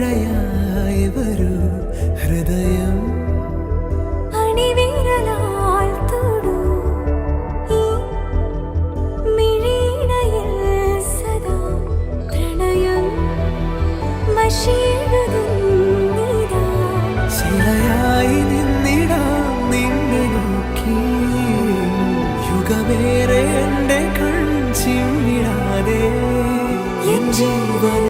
ഹിമമഴയായി വരൂ ഹൃദയം അണിവിരലാൽ തൊടൂ ഈ മിഴിയിണയിൽ സദാ പ്രണയം മഷിയെഴുതുന്നിതാ ശിലയായി നിന്നിടാം നിന്നെ നോക്കി യുഗമേറെ എൻ്റെ കൺചിമ്മിടാതെ എൻ ജീവൻ